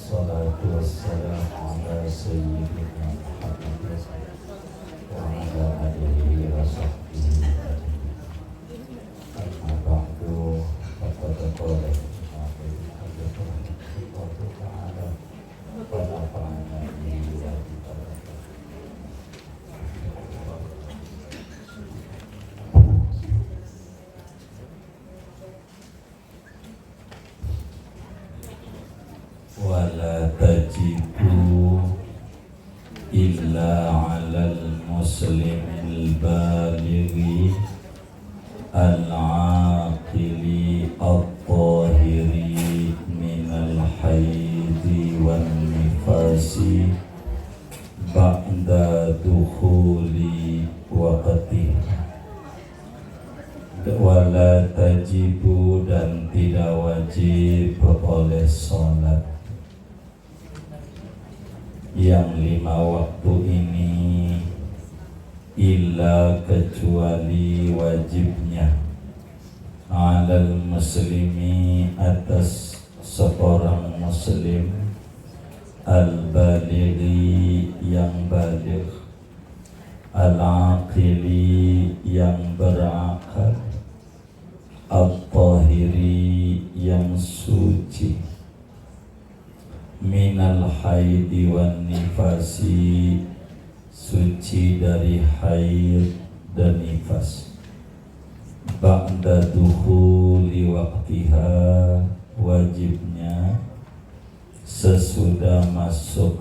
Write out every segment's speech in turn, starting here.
Wassalatu wassalamu ala sayyidina Muhammad wa ala alihi wa sahbihi amma ba'du faqad qala wala tajibu illa alal muslimil balighi al-aqili at-tahiri minal haidi wan nifasi ba'da dukhuli waqti. Wala tajibu, dan tidak wajib oleh sholat yang 5 waktu ini illa kecuali wajibnya alal muslimi atas seorang muslim al-balighi yang baligh al-aqili yang berakal at-tahiri yang suci minal haidi wan nifasi, suci dari haid dan nifas, ba'da dukhuli waqtiha, wajibnya sesudah masuk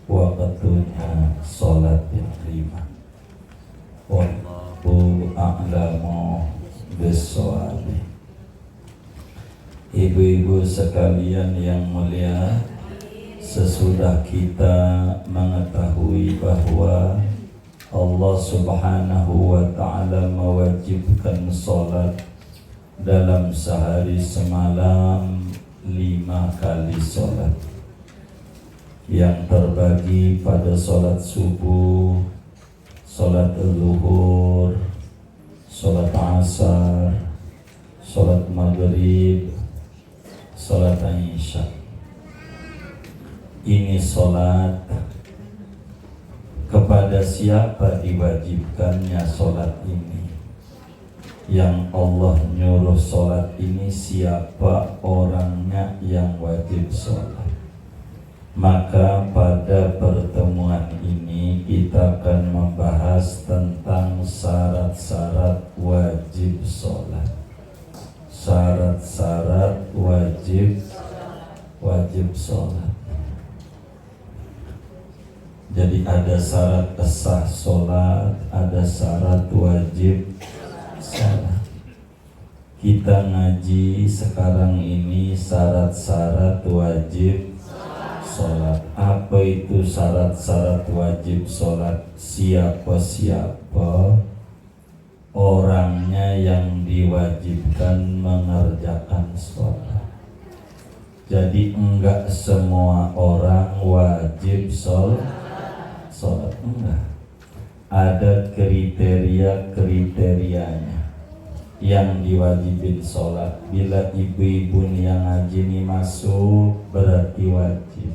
waktunya sholat yang 5. Wallahu a'lamu bis-shawab. Ibu-ibu sekalian yang mulia, sesudah kita mengetahui bahwa Allah Subhanahu wa ta'ala mewajibkan sholat dalam sehari semalam 5 kali sholat yang terbagi pada sholat subuh, sholat zuhur, sholat asar, sholat maghrib, sholat isya. Ini sholat kepada siapa diwajibkannya sholat ini? Yang Allah nyuruh sholat ini, siapa orangnya yang wajib sholat? Maka pada pertemuan ini kita akan membahas tentang syarat-syarat wajib sholat. Syarat-syarat wajib sholat. Jadi ada syarat sah sholat, ada syarat wajib sholat. Kita ngaji sekarang ini syarat-syarat wajib sholat. Apa itu syarat-syarat wajib sholat? Siapa-siapa orangnya yang diwajibkan mengerjakan sholat. Jadi enggak semua orang wajib sholat, enggak. Ada kriteria-kriterianya yang diwajibin sholat. Bila ibu-ibu yang ngaji ini masuk, berarti wajib.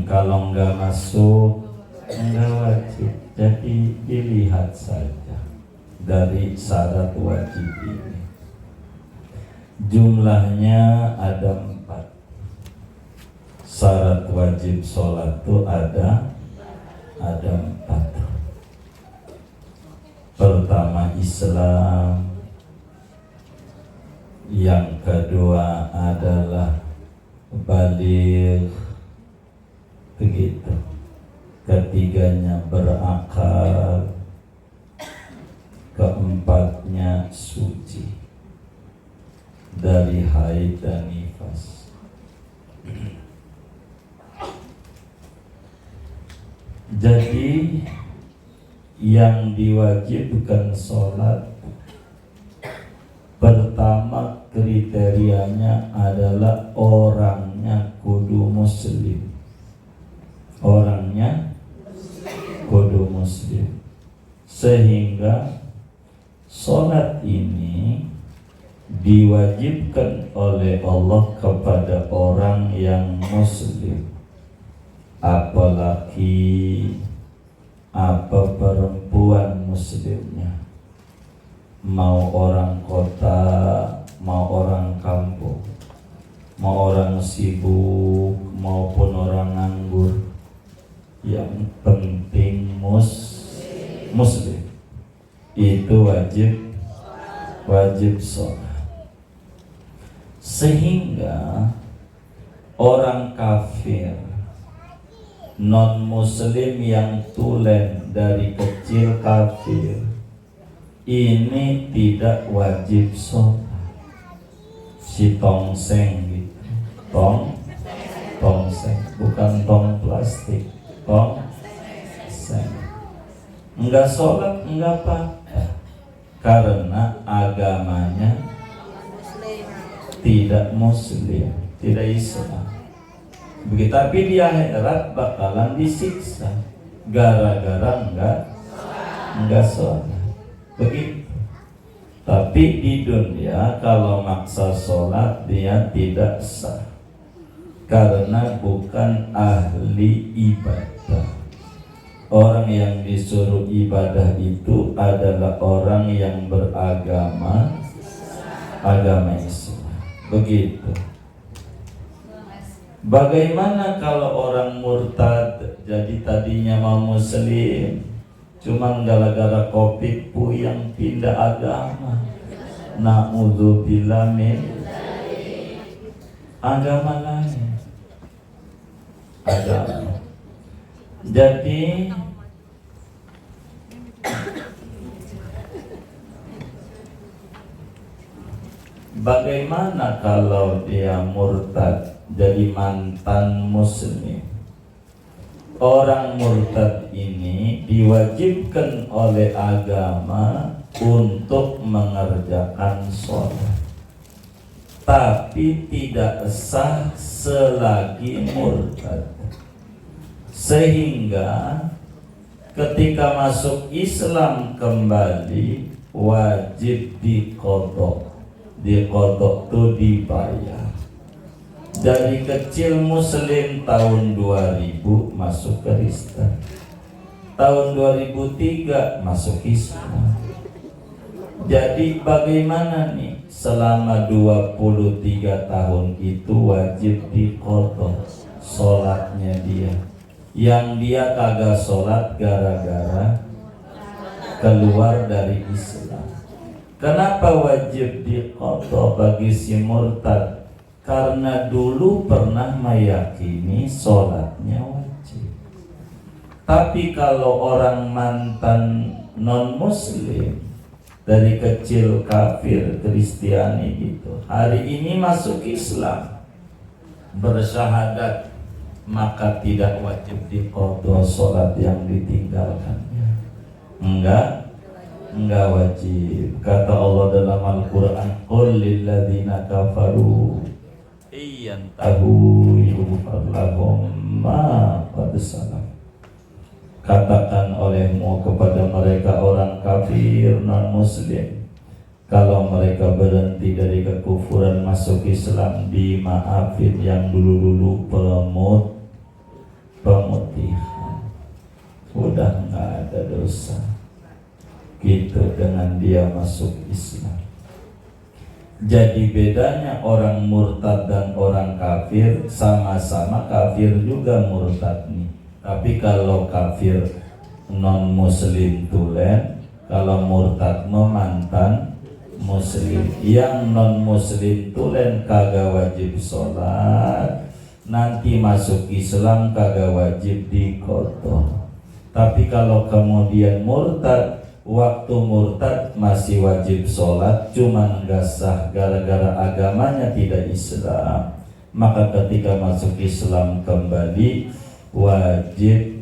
Kalau enggak masuk, enggak wajib. Jadi dilihat saja dari syarat wajib ini. Jumlahnya ada 4. Syarat wajib sholat itu ada 4. Pertama Islam, yang kedua adalah baligh, begitu. Ketiganya berakal, keempatnya suci dari haid dan nifas. Jadi yang diwajibkan sholat, pertama kriterianya adalah orangnya kudu muslim. Orangnya kudu muslim. Sehingga sholat ini diwajibkan oleh Allah kepada orang yang muslim, apalagi apa perempuan muslimnya, mau orang kota, mau orang kampung, mau orang sibuk maupun orang nganggur, yang penting muslim itu wajib sholat. Sehingga orang kafir non muslim yang tulen dari kecil kafir ini tidak wajib sholat. Si tongseng gitu, tongseng bukan tong plastik, tongseng enggak sholat enggak apa-apa karena agamanya tidak muslim, tidak Islam. Begitu, tapi di akhirat bakalan disiksa gara-gara enggak sholat. Begitu. Tapi di dunia kalau maksa sholat dia tidak sah karena bukan ahli ibadah. Orang yang disuruh ibadah itu adalah orang yang beragama Islam. Begitu. Bagaimana kalau orang murtad, jadi tadinya mau muslim, cuman gara-gara Covid yang pindah agama, na'udzubillah min agama lain. Agama. Jadi bagaimana kalau dia murtad jadi mantan muslim? Orang murtad ini diwajibkan oleh agama untuk mengerjakan sholat, tapi tidak sah selagi murtad. Sehingga ketika masuk Islam kembali wajib diqodok. Diqodok itu dibayar. Dari kecil muslim tahun 2000 masuk Kristen, tahun 2003 masuk Islam. Jadi bagaimana nih selama 23 tahun itu wajib diqodok sholatnya dia, yang dia kagak sholat gara-gara keluar dari Islam. Kenapa wajib diqodok bagi si murtad? Karena dulu pernah meyakini sholatnya wajib. Tapi kalau orang mantan non muslim dari kecil kafir Kristiani gitu, hari ini masuk Islam bersyahadat, maka tidak wajib diqodho sholat yang ditinggalkannya. Enggak wajib. Kata Allah dalam Al-Quran, qul lilladzina kafaru iyantahu yughfar lahum ma qad salaf. Katakan olehmu kepada mereka orang kafir non muslim, kalau mereka berhenti dari kekufuran masuk Islam, dimaafin yang dulu-dulu pemutihan, udah nggak ada dosa gitu dengan dia masuk Islam. Jadi bedanya orang murtad dan orang kafir, sama-sama kafir juga murtad nih. Tapi kalau kafir non muslim tulen, kalau murtad mantan muslim. Yang non muslim tulen kagak wajib sholat, nanti masuk Islam kagak wajib diqodho. Tapi kalau kemudian murtad, waktu murtad masih wajib sholat, cuman gak sah gara-gara agamanya tidak Islam, maka ketika masuk Islam kembali wajib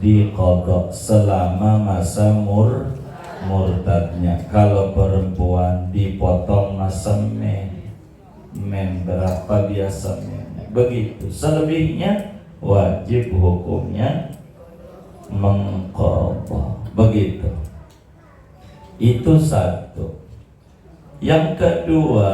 diqodho selama masa murtadnya. Kalau perempuan dipotong masa men berapa biasa begitu. Selebihnya wajib hukumnya mengqodho. Begitu. Itu satu. Yang kedua,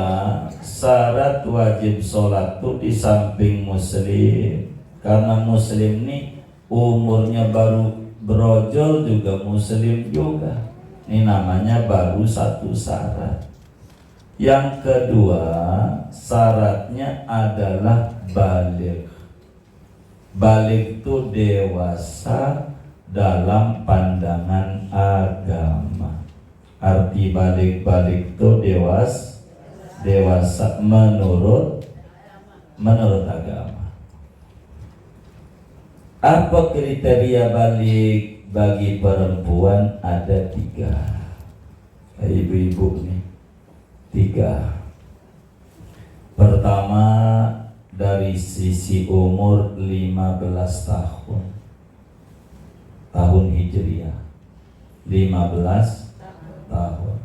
syarat wajib sholat itu di samping muslim. Karena muslim ini umurnya baru brojol juga muslim juga. Ini namanya baru satu syarat. Yang kedua, syaratnya adalah baligh. Baligh itu dewasa dalam pandangan agama. Arti balik itu dewasa menurut agama. Apa kriteria balik bagi perempuan? Ada 3. Ibu-ibu nih 3. Pertama, dari sisi umur 15 tahun Hijriah, 15 tahun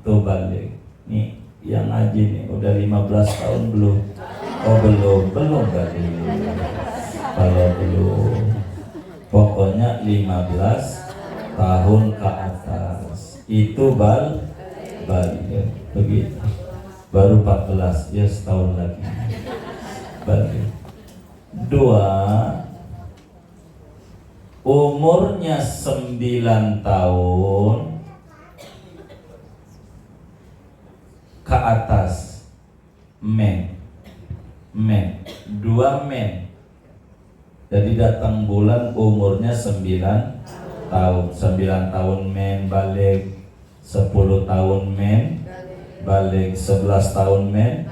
tuh balik. Nih yang ngaji nih udah 15 tahun belum? Oh belum balik. Kalau belum, pokoknya 15 tahun ke atas itu balik. Begitu. Baru 14 ya, setahun lagi balik. 2, umurnya 9 tahun ke atas, men 2 men. Jadi datang bulan umurnya 9 tahun. 9 tahun men balik, 10 tahun men balik, 11 tahun men,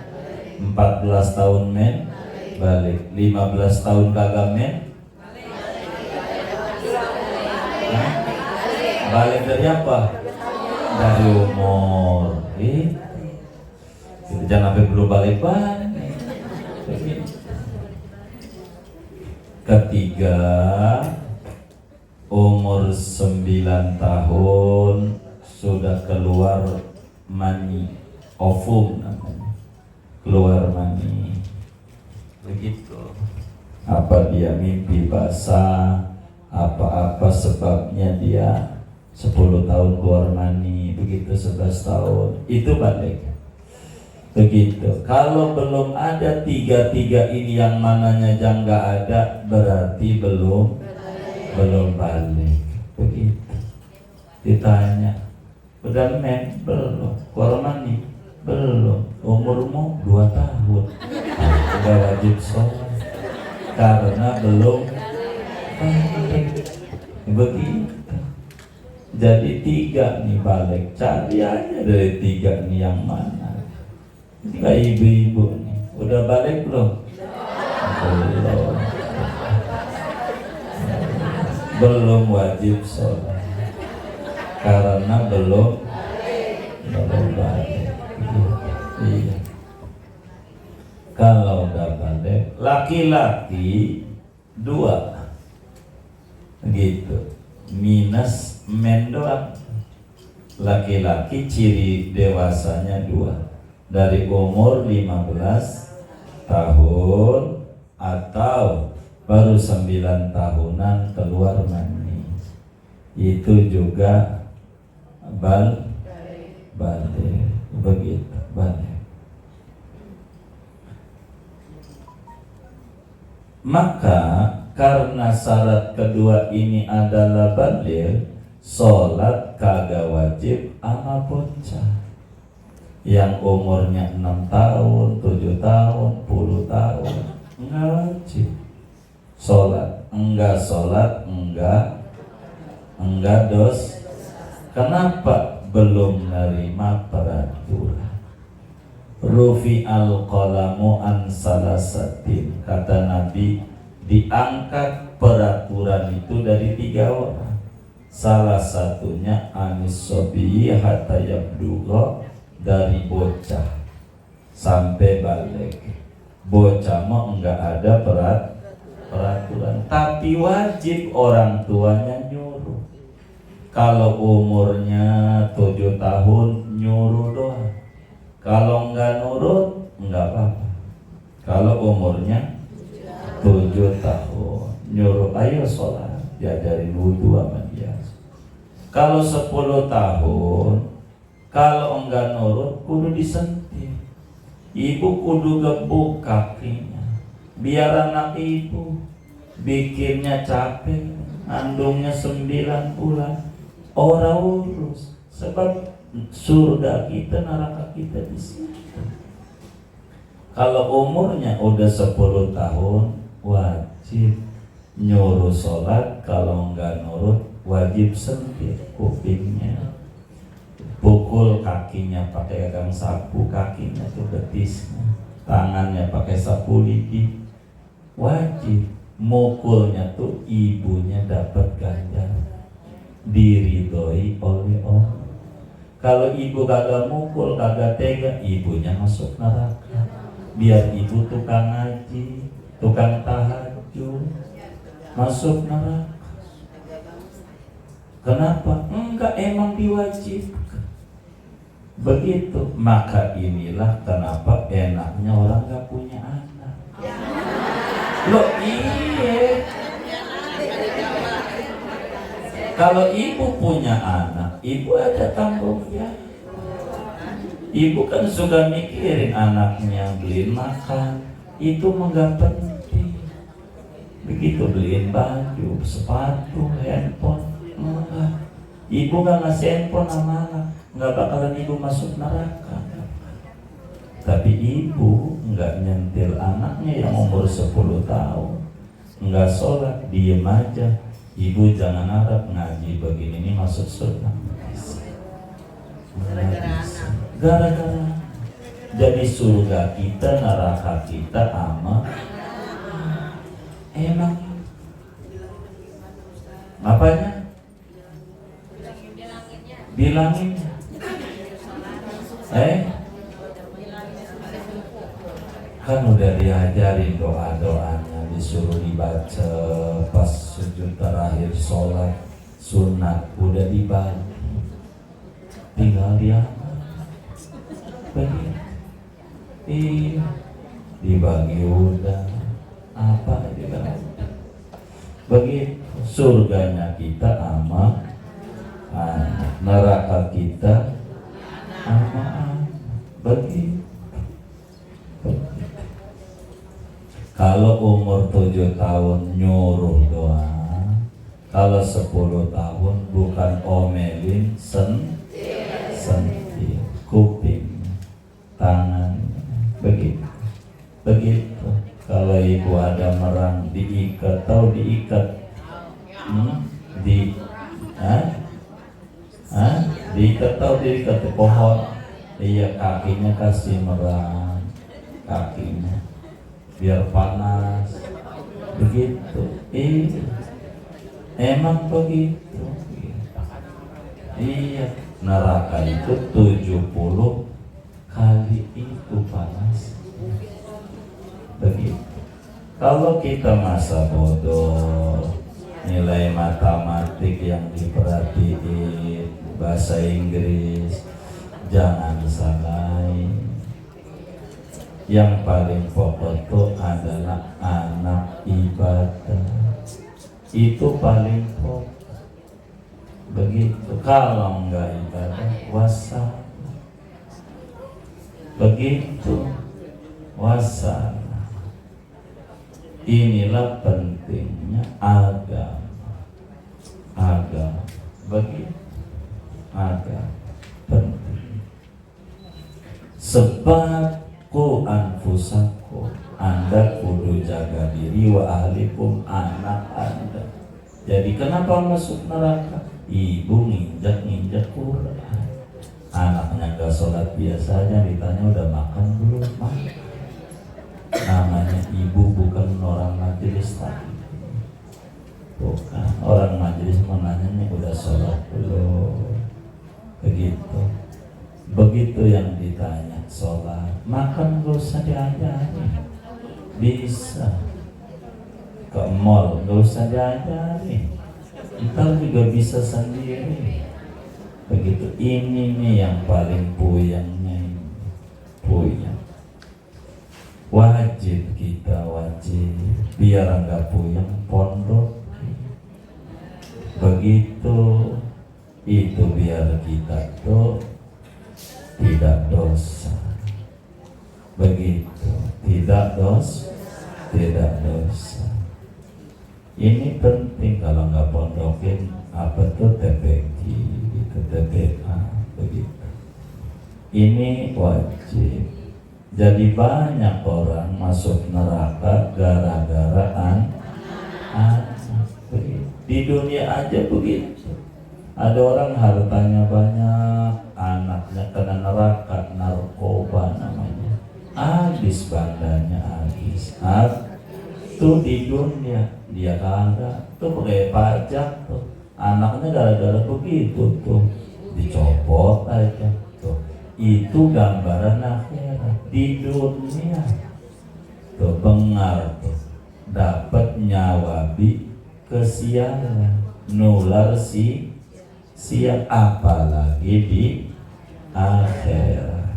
14 tahun men balik, 15 tahun kagak men balik dari apa? Dari umur. Jangan sampai belum balik. Ketiga, umur 9 tahun sudah keluar mani, ovum namanya, keluar mani. Begitu. Apa dia mimpi basah, apa-apa sebabnya dia 10 tahun keluar mani, begitu 11 tahun itu balik. Begitu. Kalau belum ada 3 ini yang mananya jangga ada, berarti belum balik. Begitu. Ditanya, udah men? Belum. Keluar mani? Belum. Umurmu 2 tahun. Udah wajib sholat karena belum balik. Begitu. Jadi 3 nih balik. Cari aja dari 3 nih yang mana. Kayak ibu-ibu nih, udah balik belum? Belum wajib sholat karena belum balik. Iya. Kalau udah balik, laki-laki 2 gitu, minus men doang. Laki-laki ciri dewasanya 2, dari umur 15 tahun atau baru 9 tahunan keluar mani. Itu juga balik. Begitu, balik. Maka karena syarat kedua ini adalah balik, sholat kagak wajib ama bocah yang umurnya 6 tahun, 7 tahun, 10 tahun enggak wajib sholat. Enggak sholat, enggak dos. Kenapa? Belum menerima peraturan. Rufi al-qalamu an salasatin, kata Nabi, diangkat peraturan itu dari 3 orang. Salah satunya anis sobi hatta yabdugha, dari bocah sampai balik. Bocah mah enggak ada peraturan, tapi wajib orang tuanya nyuruh. Kalau umurnya 7 tahun nyuruh doang. Kalau enggak nurut enggak apa-apa. Kalau umurnya 7 tahun nyuruh, ayo sholat, diajarin wudu sama dia. Kalau 10 tahun Kalau enggak nurut kudu disentil. Ibu kudu gebuk kakinya biar anak ibu bikinnya capek, andungnya 9 bulan orang urus, sebab surga kita neraka kita di situ. Kalau umurnya udah 10 tahun wajib nyuruh sholat, kalau enggak nurut wajib sentil kupingnya, pukul kakinya pakai gagang sapu, kakinya tuh betisnya, tangannya pakai sapu lidi, wajib. Mukulnya tuh ibunya dapat ganjar, diridhoi oleh Allah. Kalau ibu kagak mukul, kagak tega, ibunya masuk neraka. Biar ibu tukang ngaji, tukang tahajud, masuk neraka. Kenapa? Enggak, emang diwajibkan. Begitu, maka inilah kenapa enaknya orang gak punya anak. Loh iya, kalau ibu punya anak, ibu ada tanggung jawab. Ibu kan suka mikirin anaknya, beliin makan, itu enggak penting. Begitu beliin baju, sepatu, handphone, enggak. Ibu gak ngasih handphone sama anak, nggak bakalan ibu masuk neraka. Tapi ibu nggak nyentil anaknya yang umur 10 tahun, nggak sholat, diem aja. Ibu jangan harap ngaji begini ini masuk surga. Gara-gara jadi surga kita, neraka kita ama. Emang apanya? Bilangin. Kan udah diajarin doa-doanya, disuruh dibaca pas sujud terakhir sholat sunat, udah dibagi, tinggal dia begitu. Dibagi udah apa juga begitu. Surganya kita ama anak, neraka kita ama anak, begitu. Kalau umur 7 tahun nyuruh doa, kalau 10 tahun bukan omelin, sentil, kuping, tangan, begitu. Begitu. Kalau ibu ada merang diikat, tahu diikat, diikat tahu diikat di pohon, iya kakinya kasih merang, kakinya biar panas, begitu. Emang begitu. Iya, neraka itu 70 kali itu panas, begitu. Kalau kita masa bodoh, nilai matematik yang diperhatiin, bahasa Inggris jangan salahin. Yang paling pokok itu adalah anak ibadah, itu paling pokok. Begitu. Kalau enggak ibadah, wassalam. Begitu, wassalam. Inilah pentingnya agama. Begitu, agama penting. Sebab ku anfusakum, Anda kudu jaga diri, wa ahlikum, anak Anda. Jadi kenapa masuk neraka? Ibu nginjak Quran, anaknya gak sholat biasanya, ditanya udah makan belum? Namanya ibu bukan orang majelis tadi, bukan orang majelis menanyanya udah sholat belum, begitu. Begitu yang ditanya sholat, makan gak usah diajari, bisa ke mall gak usah diajari, ntar juga bisa sendiri. Begitu. Ini nih yang paling puyengnya, puyeng. Wajib kita biar nggak puyeng pondok. Begitu itu biar kita tuh tidak dosa. Begitu, tidak dosa. Ini penting. Kalau nggak pondokin apa tuh TPQ gitu, TPA begitu. Ini wajib. Jadi banyak orang masuk neraka gara-gara anak. Di dunia aja begitu. Ada orang hartanya banyak, anaknya kena neraka, narkoba namanya. Habis bandanya, habis. Tuh di dunia dia kagak, tuh pakai pajak tuh. Anaknya gara-gara begitu tuh dicopot aja tuh. Itu gambaran akhirat. Di dunia tuh bengar tuh dapat nyawabi kesialan, nular siap apalagi di akhirat.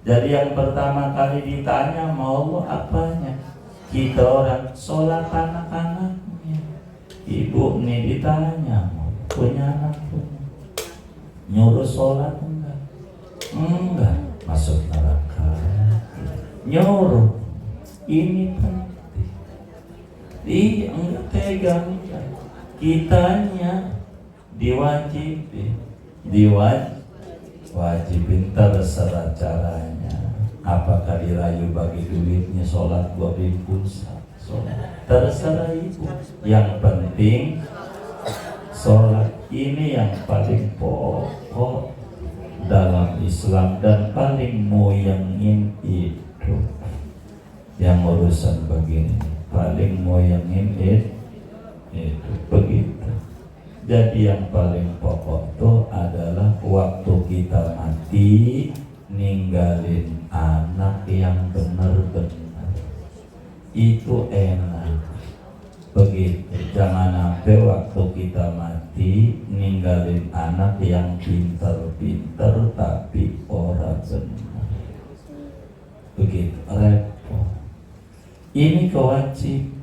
Jadi yang pertama kali ditanya mau Allah apanya? Kita orang sholat anak-anaknya. Ibu nih ditanya mau punya anak punya, nyuruh sholat enggak? Enggak, masuk neraka. Nyuruh, ini penting. Iya, enggak tegang. Kitanya diwajibin terserah caranya. Apakah dirayu bagi duitnya sholat 2.000 sholat, terserah ibu. Yang penting sholat. Ini yang paling pokok dalam Islam dan paling moyangin itu. Yang urusan begini paling moyangin itu begitu. Jadi yang paling pokok itu adalah waktu kita mati ninggalin anak yang benar-benar. Itu enak. Begitu. Jangan sampai waktu kita mati ninggalin anak yang pinter-pinter tapi orang benar. Begitu repot. Ini kewajiban.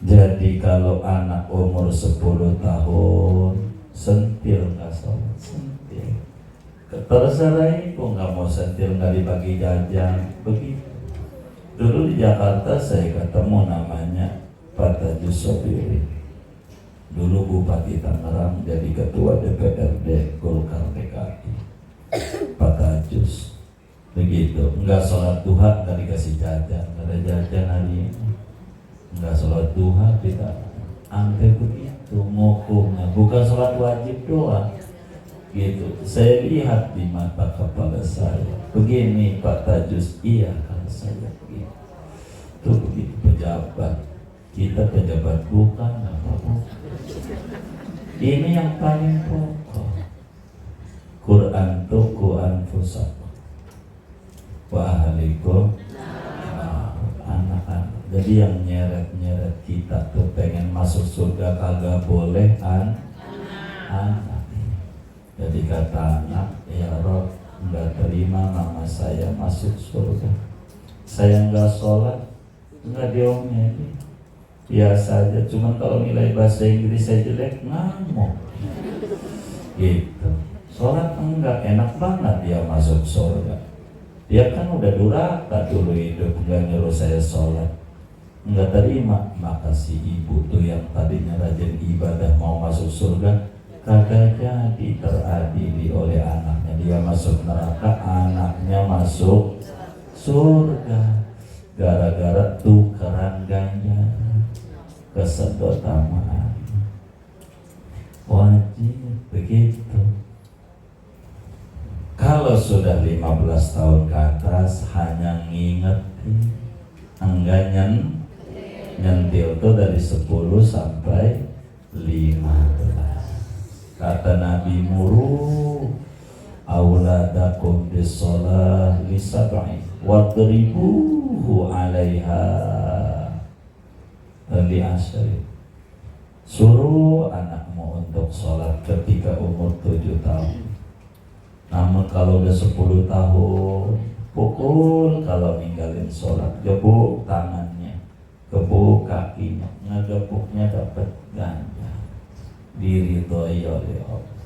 Jadi kalau anak umur 10 tahun sentil nggak sholat, sentil. Terserah ibu nggak mau sentil, nggak dibagi jajan, begitu. Dulu di Jakarta saya ketemu namanya Pak Tajus Sobiri. Dulu Bupati Tangerang, jadi Ketua DPRD Golkar DKI. Pak Tajus, begitu. Nggak sholat duha, nggak dikasih jajan, nggak ada jajan hari ini. Nggak sholat duha kita sampai begitu mokonya, bukan sholat wajib doang gitu. Saya lihat di mata kepala saya begini, Pak Tajus, iya kalau saya begitu. Tuh begitu pejabat kita, pejabat bukan apa-apa. Ini yang paling pokok. Quran tuku anfusakum wa ahlikum. Anak-anak. Jadi yang nyeret-nyeret kita tuh pengen masuk surga kagak boleh anak. Jadi kata anak, ya Rob, nggak terima mama saya masuk surga. Saya nggak sholat, nggak diomelin, biasa aja. Cuman kalau nilai bahasa Inggris saya jelek ngamuk. Gitu. Sholat enggak, enak banget dia masuk surga. Dia kan udah durhaka dulu hidup, nggak nyuruh saya sholat. Nggak terima, maka si ibu tuh yang tadinya rajin ibadah mau masuk surga kagak jadi teradili oleh anaknya. Dia masuk neraka, anaknya masuk surga gara-gara tukeran ganjaran, kesedotamaan. Wajib begitu. Kalau sudah 15 tahun ke atas hanya ngingetin, enggak nyentil tuh dari 10 sampai 15. Kata Nabi, muru auladakum bis-shalah li-sab'i wadribuhu 'alaiha li-'ashri. Suruh anakmu untuk sholat ketika umur 7 tahun. Namun kalau udah 10 tahun pukul, kalau ninggalin sholat gebuk tangannya, gebuk kakinya, ngegepuknya dapat ganja, diridhoi oleh Allah.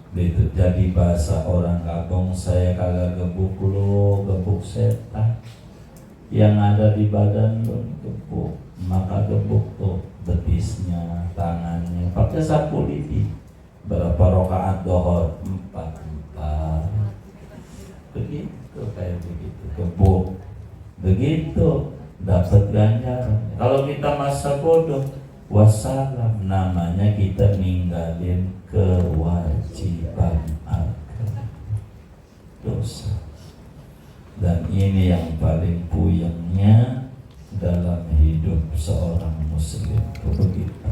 Gitu. Jadi bahasa orang kampung, saya kagak gebuk lu, gebuk setan. Yang ada di badan lu gebuk, maka gebuk tuh betisnya, tangannya, pakai sapu lidi. Berapa rakaat dohor? 4. Begitu, kayak begitu, gebuk. Begitu, dapat ganjaran. Kalau kita masa bodoh, wassalam, namanya kita ninggalin kewajiban agama, dosa. Dan ini yang paling puyengnya dalam hidup seorang muslim, begitu.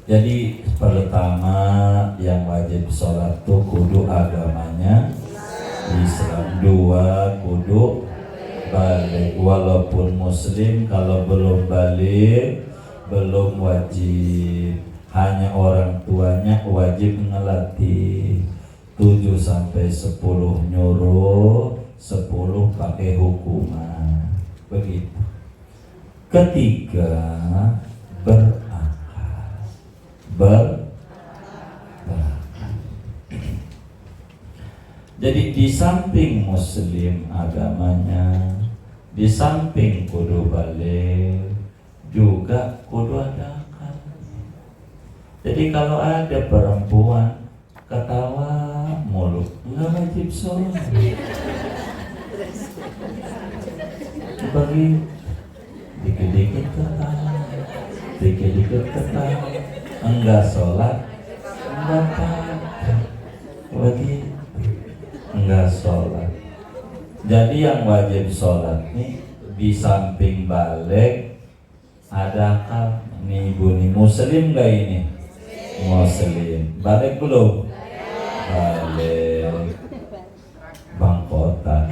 Jadi pertama yang wajib sholat tuh kudu agamanya Islam. 2, kudu balik. Walaupun muslim, kalau belum balik belum wajib. Hanya orang tuanya wajib ngelatih. 7 sampai 10 nyuruh, 10 pakai hukuman. Begitu. Ketiga, berakal. Jadi di samping muslim agamanya, di samping kudu balik, juga kudu ada akal. Jadi kalau ada perempuan ketawa mulu, nggak wajib sholat. Bagi dikit-dikit ketawa, dikit-dikit ketawa, enggak sholat, enggak apa-apa. Bagi enggak sholat. Jadi yang wajib sholat nih di samping balik ada akal. Nih ibu nih muslim gak ini? Muslim. Balik belum? Balik. Bangkotan.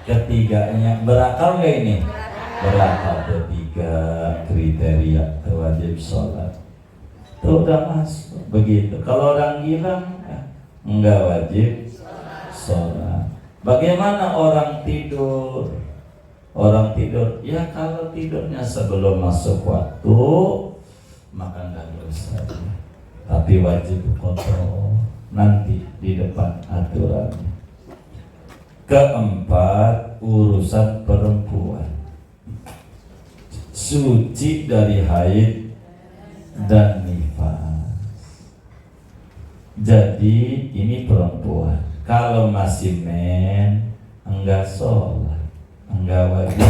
Ketiganya berakal gak ini? Berakal. Ketiga kriteria wajib sholat. Itu udah masuk. Begitu. Kalau orang gila enggak wajib sholat. Bagaimana orang tidur? Orang tidur, ya kalau tidurnya sebelum masuk waktu, maka enggak dosa. Tapi wajib kontrol nanti di depan aturannya. Keempat, urusan perempuan. Suci dari haid dan nifas. Jadi ini perempuan, kalau masih men enggak sholat, enggak wajib.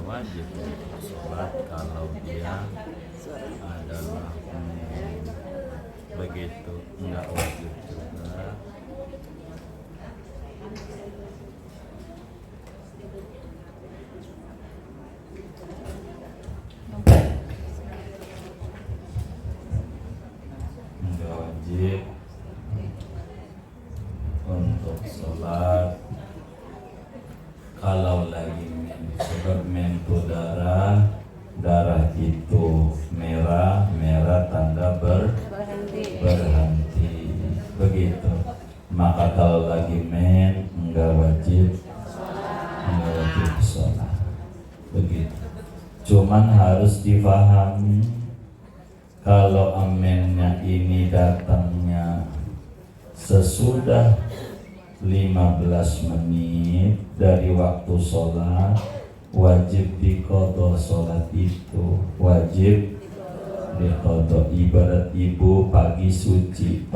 Wajib sholat kalau dia adalah begitu, enggak wajib juga. Enggak wajib untuk sholat kalau lagi sebab mentu darah itu merah tanda berhenti. Begitu. Maka kalau lagi enggak wajib sholat. Begitu. Cuman harus difahami, kalau amennya ini datangnya sesudah 15 menit dari waktu sholat, wajib diqadha sholat itu, wajib diqadha. Ibarat ibu pagi suci,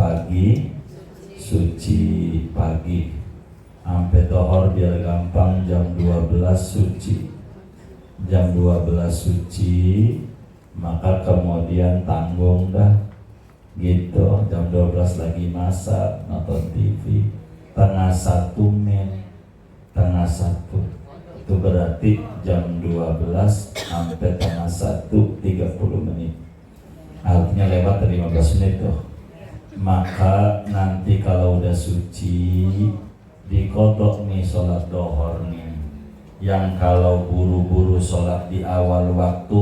Sampai dohor biar gampang jam 12 suci. Jam 12 suci, maka kemudian tanggung dah gitu. Jam 12 lagi masak, nonton TV, tengah satu men, tengah satu itu berarti jam 12 sampai tengah 1 30 menit, artinya lewat 15 menit tuh. Maka nanti kalau udah suci dikodok nih sholat dohor nih. Yang kalau buru-buru sholat di awal waktu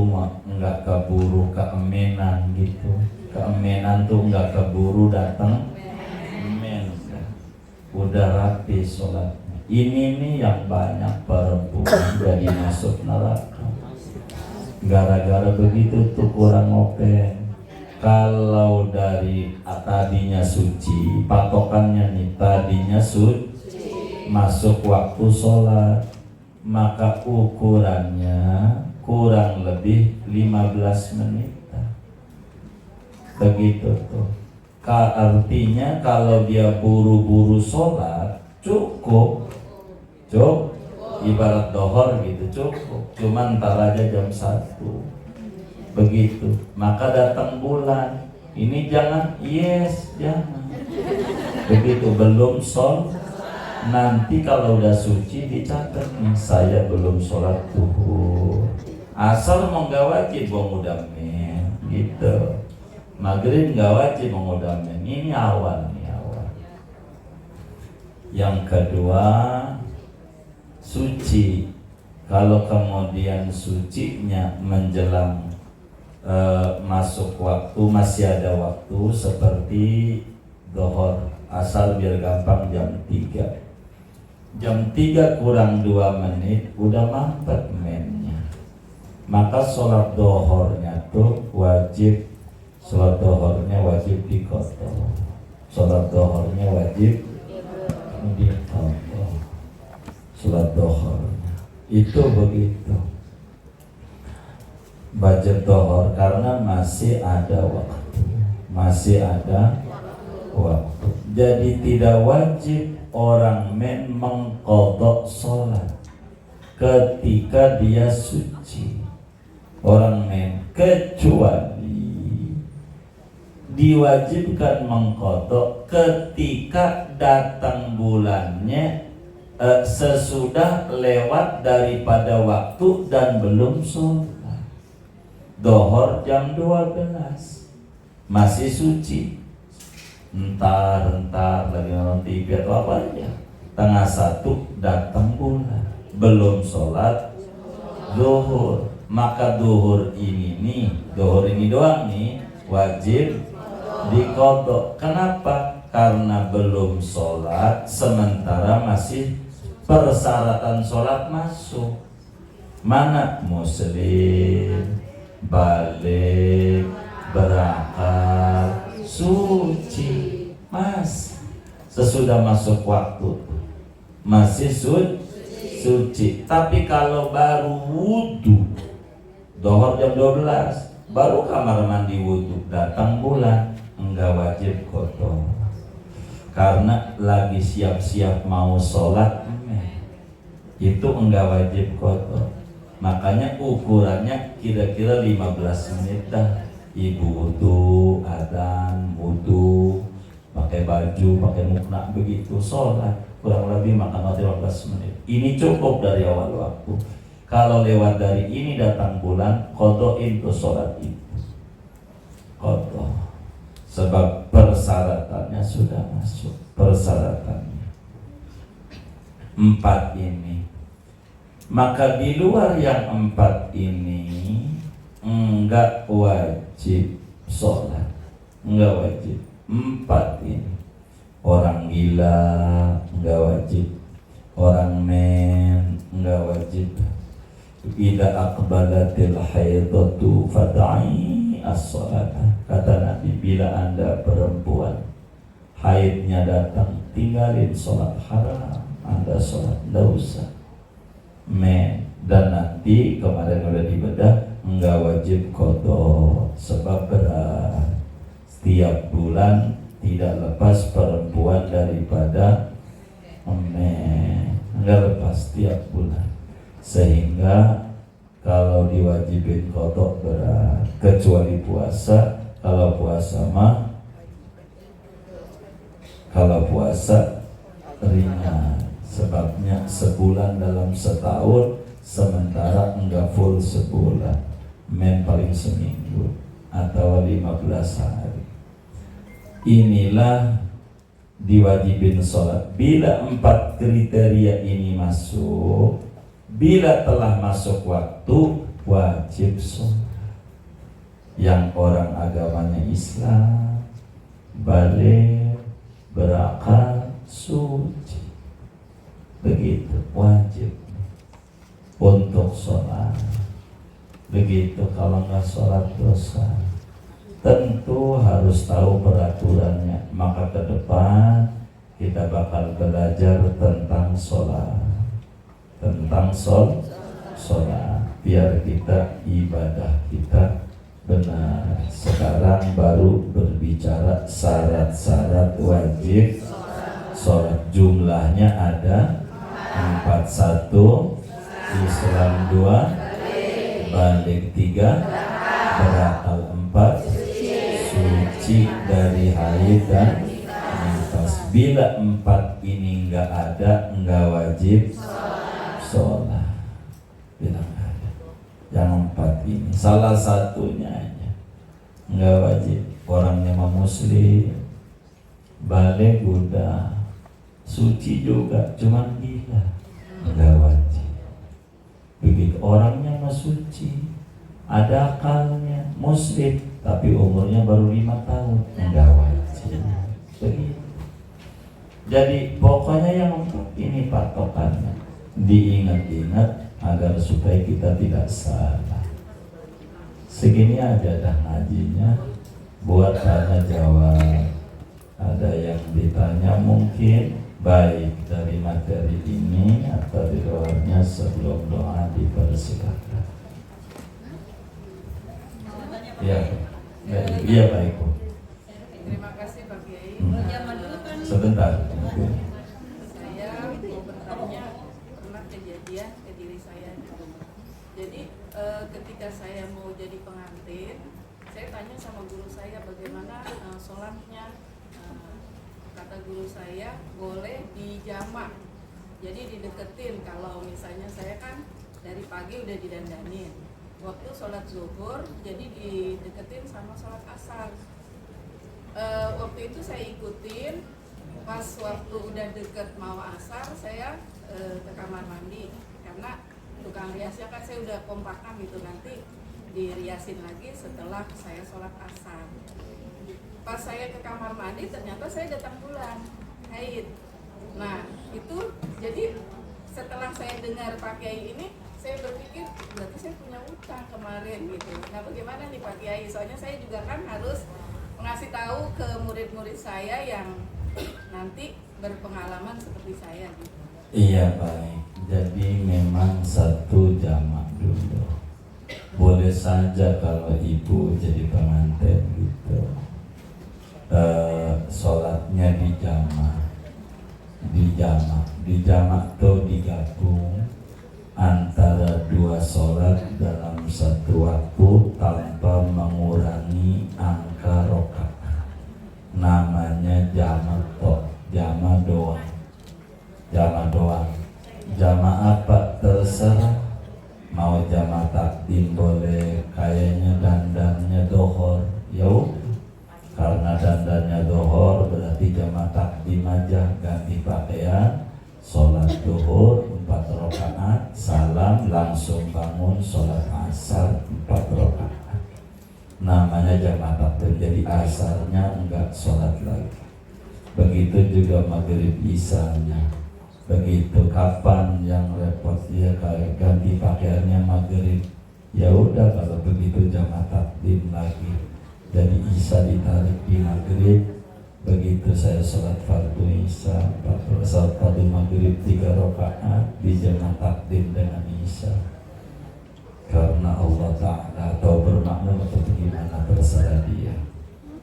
enggak keburu keemenan gitu. Keemenan tuh enggak keburu datang emen, udah rapi sholatnya. Ini nih yang banyak perempuan jadi masuk neraka gara-gara begitu tuh, kurang ngopeng. Kalau dari tadinya suci, patokannya nih tadinya suci, masuk waktu sholat, maka ukurannya kurang lebih 15 menit. Begitu tuh. Artinya kalau dia buru-buru sholat cukup, ibarat dohor gitu cukup, cuman ntar aja jam 1 begitu. Maka datang bulan ini jangan jangan begitu, belum sholat. Nanti kalau udah suci dicatat nih, saya belum sholat zuhur, asal mau nggak wajib mau mudamen gitu. Maghrib nggak wajib mau mudamen. Ini awal nih, awal. Yang kedua, suci. Kalau kemudian sucinya menjelang masuk waktu, masih ada waktu, seperti dohor, asal biar gampang jam 3. Jam 3 kurang 2 menit udah mampet mennya. Maka sholat dohornya tuh wajib, sholat dohornya wajib diqadha. Sholat dohornya wajib diqadha. Sholat dohornya itu begitu. Budget dohor karena masih ada waktu, masih ada waktu. Jadi tidak wajib orang mengqadha sholat ketika dia suci. Orang kecuali diwajibkan mengqadha ketika datang bulannya sesudah lewat daripada waktu dan belum sholat. Dohor jam 12 masih suci, entar lagi nonton TV atau apa aja, tengah 1 datang bulan, belum sholat zuhur. Maka zuhur ini doang nih wajib diqadha. Kenapa? Karena belum sholat, sementara masih persyaratan sholat masuk. Mana? Muslim, balik, berakal, suci, sesudah masuk waktu masih suci. Tapi kalau baru wudhu, dohor jam 12 baru kamar mandi wudhu, datang bulan, enggak wajib qadha karena lagi siap-siap mau sholat, itu enggak wajib qadha. Makanya ukurannya kira-kira 15 menit dah. Ibu wudhu, adzan, wudhu, pakai baju, pakai mukna, begitu sholat, kurang lebih makan 15 menit. Ini cukup dari awal waktu. Kalau lewat dari ini datang bulan, qadhain tuh sholat itu, qadha. Sebab persyaratannya sudah masuk, persyaratannya 4 ini. Maka di luar yang 4 ini enggak wajib sholat, enggak wajib. 4 ini, orang gila enggak wajib, orang enggak wajib. Idza aqbalatil haidatu fada'i as-salata. Kata Nabi, bila Anda perempuan haidnya datang, tinggalin sholat haram, Anda sholat enggak usah. Dan nanti kemarin udah dibedah, enggak wajib qadha sebab berat. Setiap bulan tidak lepas perempuan daripada men. nggak lepas tiap bulan. Sehingga kalau diwajibin kodok berat, kecuali puasa. Kalau puasa ringan, sebabnya sebulan dalam setahun, sementara enggak full sebulan, paling seminggu atau 15 hari. Inilah diwajibin sholat. Bila 4 kriteria ini masuk, bila telah masuk waktu, wajib sholat. Yang orang agamanya Islam, balik, berakal, suci, begitu wajib untuk sholat. Begitu, kalau nggak sholat dosa. Tentu harus tahu peraturannya. Maka ke depan kita bakal belajar tentang sholat, sholat, biar kita ibadah kita benar. Sekarang baru berbicara syarat-syarat wajib sholat. Jumlahnya ada 4. 1 Islam 2, balik 3, berakal 4, suci dari haid dan nifas. Bila 4 ini enggak ada, enggak wajib sholat. Bila enggak ada yang 4 ini, salah satunya aja enggak wajib. Orangnya muslim, balik udah, suci juga, cuman gila, enggak wajib. Begitu orangnya suci, ada akalnya, muslim, tapi umurnya baru 5 tahun, enggak wajib. Begitu. Jadi pokoknya yang 4 ini patokannya, diingat-ingat agar supaya kita tidak salah. Segini aja dah ngajinya, buat tanya jawab. Ada yang ditanya mungkin baik dari materi ini atau di luarnya, sebelum doa dipersilakan. Ya, iya baik Bu. Terima kasih Pak Kiai. Sebentar. Saya mau bertanya, pernah kejadian ke diri saya. Jadi ketika saya mau jadi pengantin, saya tanya sama guru saya bagaimana sholatnya. Kata guru saya boleh dijamak, jadi dideketin. Kalau misalnya saya kan dari pagi udah didandanin, waktu sholat zuhur jadi dideketin sama sholat asar. Waktu itu saya ikutin, pas waktu udah deket mau asar saya ke kamar mandi, karena tukang riasnya kan saya udah kompakan gitu, nanti diriasin lagi setelah saya sholat asar. Pas saya ke kamar mandi ternyata saya datang bulan haid. Nah itu jadi setelah saya dengar Pak Kiai ini, saya berpikir berarti saya punya utang kemarin gitu. Nah bagaimana nih Pak Kiai, soalnya saya juga kan harus mengasih tahu ke murid-murid saya yang nanti berpengalaman seperti saya gitu. Iya baik, jadi memang 1 jamak dulu. Boleh saja kalau ibu jadi pengantin gitu, sholatnya dijamak tuh digabung antara 2 sholat dalam 1 waktu tanpa mengurangi angka rakaat. Namanya jamak toh, jamak doang. Jamak apa terserah, mau jamak takdim boleh, kayaknya dandannya dohor, ya karena dandannya dohor berarti jamak takdim aja, ganti pakaian, sholat duhur 4 rakaat, salam, langsung bangun sholat asar 4 rakaat. Namanya jamak takdim, jadi asarnya enggak sholat lagi. Begitu juga maghrib isanya. Begitu, kapan yang repot dia kayak ganti pakaiannya maghrib, ya udah kalau begitu jamak takdim lagi. Jadi isya ditarik di maghrib. Begitu saya sholat fardu isya, sholat fardu maghrib 3 rakaat di jamak takdim dengan isya. Karena Allah Ta'ala atau bermakna atau bagaimana terserah dia.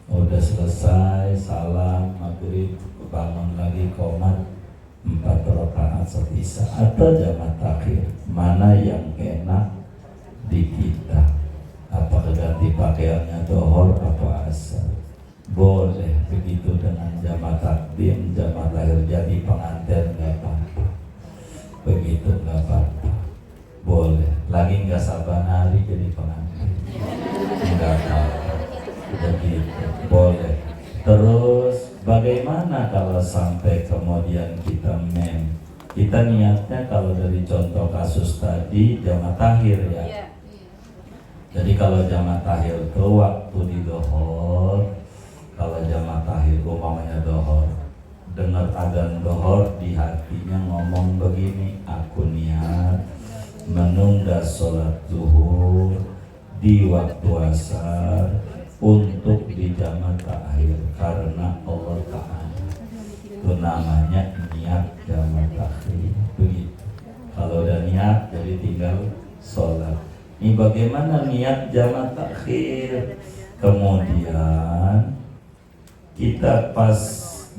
Udah selesai salam maghrib, bangun lagi qomat, 4 rakaat sepisah atau jamaah takhir, mana yang enak di kita? Apakah ganti pakaiannya dohor apa asar? Boleh begitu dengan jamaah takdim, jamaah takhir jadi pengantin nggak apa-apa, begitu nggak apa-apa, boleh. Lagi nggak sabar hari jadi pengantin, nggak apa-apa, begitu boleh. Terus bagaimana kalau sampai kemudian kita niatnya kalau dari contoh kasus tadi jamaah takhir ya. Iya. Jadi kalau jamaah takhir itu waktu di dohor, kalau jamaah takhir umpamanya dohor, dengar adzan dohor di hatinya ngomong begini, aku niat menunda sholat zuhur di waktu asar untuk di jamaah takhir karena Allah Ta'ala. Itu namanya niat jamaah takhir. Begitu. Kalau udah niat jadi tinggal sholat. Ini bagaimana niat jamaah takhir? Kemudian kita pas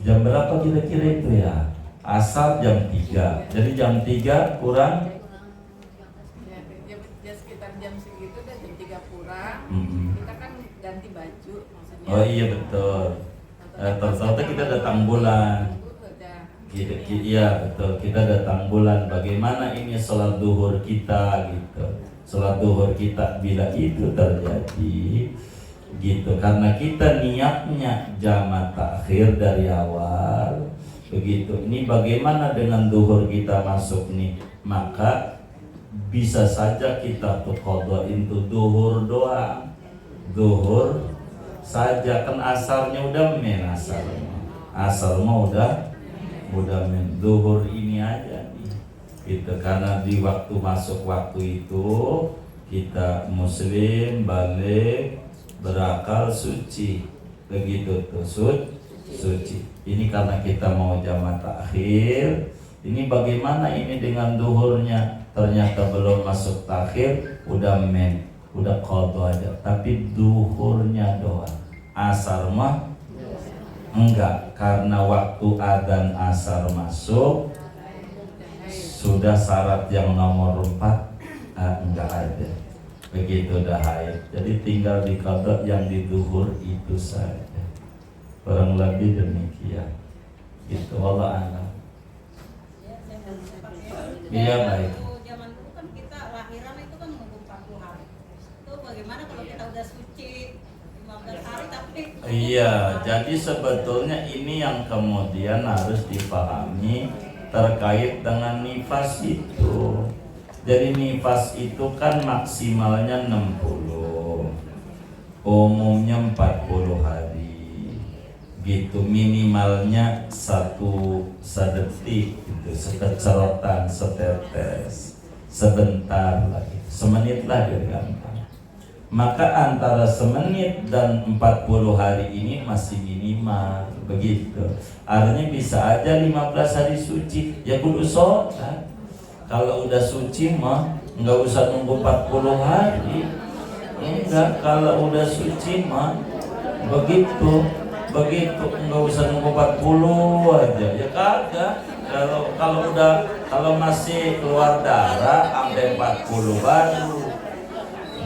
jam berapa kira-kira itu ya? Asar jam 3. Jadi jam 3 kurang Ya sekitar jam segitu dan jam 3 kurang. Kita kan ganti baju maksudnya. Oh iya betul. Ternyata kita datang bulan. Iya betul, kita datang bulan. Bagaimana ini sholat duhur kita gitu? Sholat duhur kita bila itu terjadi gitu, karena kita niatnya jamaah takhir dari awal begitu. Ini bagaimana dengan duhur kita masuk nih? Maka bisa saja kita tuh qadhain tuh duhur doang, duhur saja, kan asarnya udah asar mau udah men, duhur ini aja nih gitu. Karena di waktu masuk waktu itu kita muslim balik berakal suci begitu tuh suci. Ini karena kita mau jamaah takhir. Ini bagaimana ini dengan duhurnya? Ternyata belum masuk takhir udah qadha aja, tapi duhurnya doang. Asar mah enggak, karena waktu adzan asar masuk sudah syarat yang nomor 4 enggak ada. Begitu dah haid. Jadi tinggal di qadha yang di duhur itu saja. Kurang lebih demikian. Itu Allah alam. Iya baik. Zaman dulu kan kita lahiran itu kan menunggu 40 hari. Itu bagaimana kalau kita udah suci 15 hari tapi Iya, jadi sebetulnya ini yang kemudian harus dipahami terkait dengan nifas itu. Jadi nifas itu kan maksimalnya 60, umumnya 40 hari gitu, minimalnya 1 sedetik gitu, sekecerotan, setetes, sebentar lagi, semenit lah dia gampang. Maka antara semenit dan 40 hari ini masih minimal begitu. Artinya bisa aja 15 hari suci ya kudu sholat. Kalau udah suci mah nggak usah nunggu 40 hari. Enggak, kalau udah suci mah begitu nggak usah nunggu 40 aja ya kagak. Kalau masih keluar darah sampai 40 baru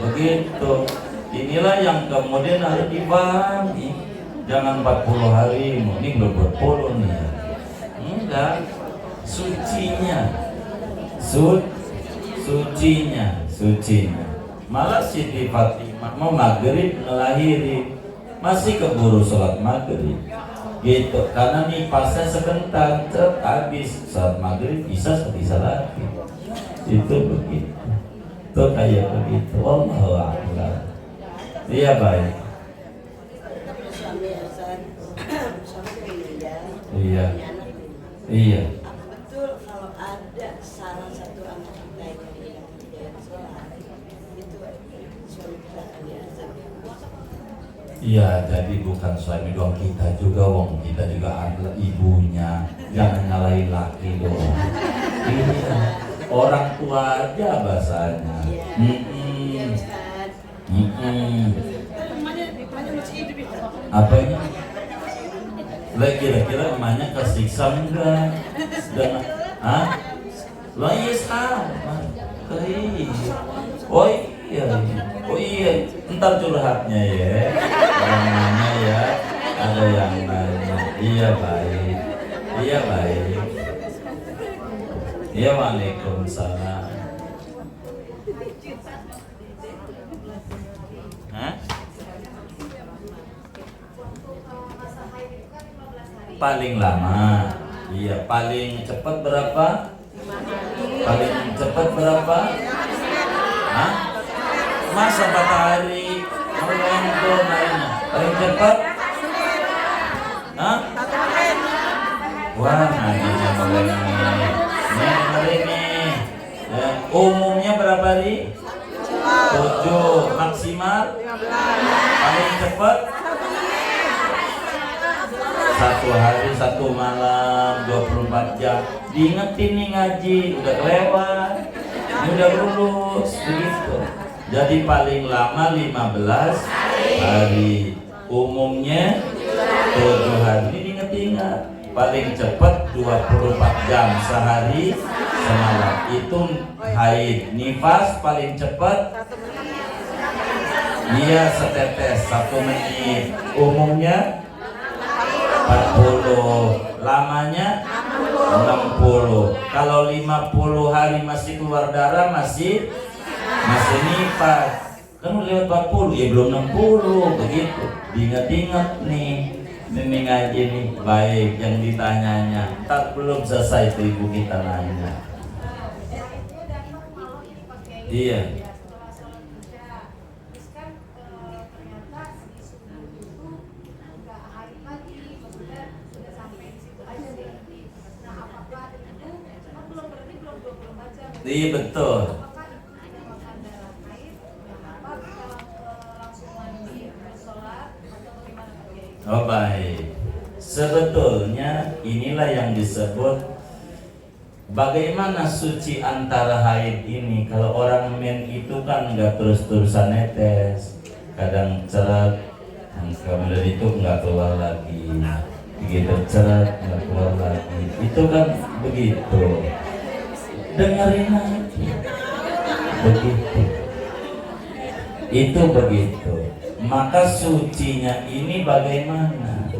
begitu. Inilah yang kemudian harus dipahami. Jangan 40 hari, ini belum berpuluh nih ya. Enggak, sucinya. Sucinya. Malah Siti Fatimah mau maghrib ngelahirin, masih keburu sholat maghrib gitu, karena nifasnya sebentar habis saat maghrib bisa lagi. Itu begitu. Itu kayak begitu. Wallahu a'lam. Iya baik. Iya. Betul, kalau ada salah satu anak kita yang tidak sholat, itu suami kita akan diazab. Iya, jadi bukan suami doang, kita juga wong, kita juga ada ibunya. Jangan nyalain laki doang. Iya, orang tua aja bahasanya. Iya, Ustaz. emaknya masih hidup itu. Apanya? Lah kira-kira emaknya kesiksa enggak? Dengan lo iya sama. Oh iya, oh iya, ntar curhatnya ya, orang nanya ya, ada yang nanya, iya baik, iya waalaikumsalam. Hah? Paling lama, iya paling cepat berapa? Paling cepat berapa? Hah? Masa 4 hari? Melengkung mainnya. Paling cepat? Hah? Wah, ngajinya melengkung. Nih, hari ini. Ya, umumnya berapa hari? 7, maksimal? Paling cepat? 1 hari 1 malam 24 jam. Diingetin nih ngaji, udah kelewat, ini udah lulus begitu. Jadi paling lama 15 hari, umumnya 7 hari. Ini diinget-inget. Paling cepat 24 jam sehari semalam. Itu haid. Nifas paling cepat iya setetes 1 menit. Umumnya 40, lamanya 60. Kalau 50 hari masih keluar darah masih nifas. Kan lewat 40 ya belum 60 begitu. Diingat-ingat nih. Ini ngaji nih baik yang ditanyanya. Tak belum selesai itu ibu kita nanya. Iya. Iya betul. Oh baik. Sebetulnya inilah yang disebut bagaimana suci antara haid ini. Kalau orang men itu kan nggak terus-terusan netes, kadang ceret, kemudian itu nggak keluar lagi, begitu ceret nggak keluar lagi. Itu kan begitu. Dengerin lagi, begitu. Itu begitu. Maka sucinya ini bagaimana?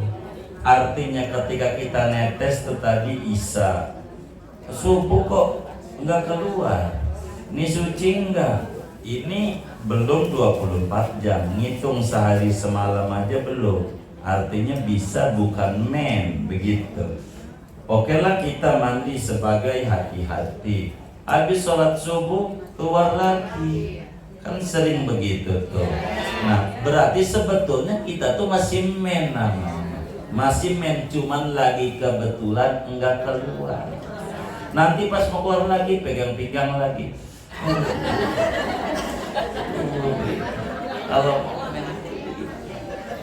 Artinya ketika kita netes itu tadi isya, subuh kok nggak keluar. Ini suci enggak? Ini belum 24 jam, ngitung sehari semalam aja belum. Artinya bisa bukan men, begitu. Oke lah kita mandi sebagai hati-hati. Habis sholat subuh keluar lagi. Kan sering begitu tuh. Nah berarti sebetulnya kita tuh masih men namanya. Masih men, cuman lagi kebetulan enggak keluar. Nanti pas mau keluar lagi pegang pinggang lagi. Kalau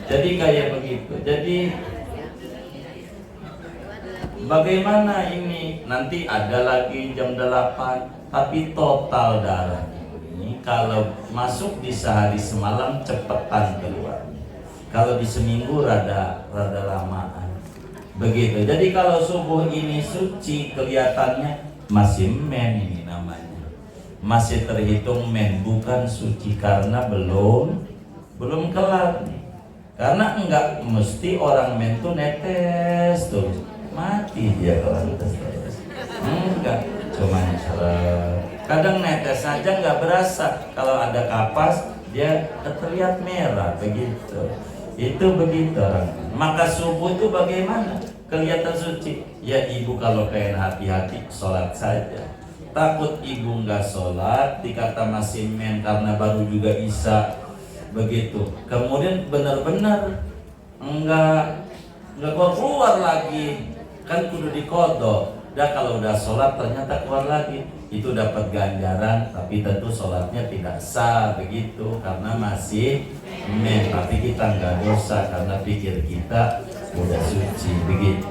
jadi kayak begitu. Jadi bagaimana ini? Nanti ada lagi jam 8, tapi total darah ini kalau masuk di sehari semalam cepetan keluar. Kalau di seminggu rada lamaan. Begitu. Jadi kalau subuh ini suci kelihatannya masih men ini namanya. Masih terhitung men, bukan suci karena belum kelar nih. Karena enggak mesti orang men tuh netes tuh. Mati dia kalau netes terus. Enggak, cuma seret. Kadang netes saja nggak berasa. Kalau ada kapas dia terlihat merah begitu. Itu begitu orang. Maka subuh itu bagaimana? Kelihatan suci. Ya ibu kalau pengen hati-hati sholat saja. Takut ibu nggak sholat dikata masih men karena baru juga isya begitu. Kemudian benar-benar enggak keluar lagi. Kan kudu dikodok. Dah kalau udah sholat ternyata keluar lagi, itu dapat ganjaran, tapi tentu sholatnya tidak sah begitu karena masih men. Tapi kita nggak dosa karena pikir kita udah suci begitu.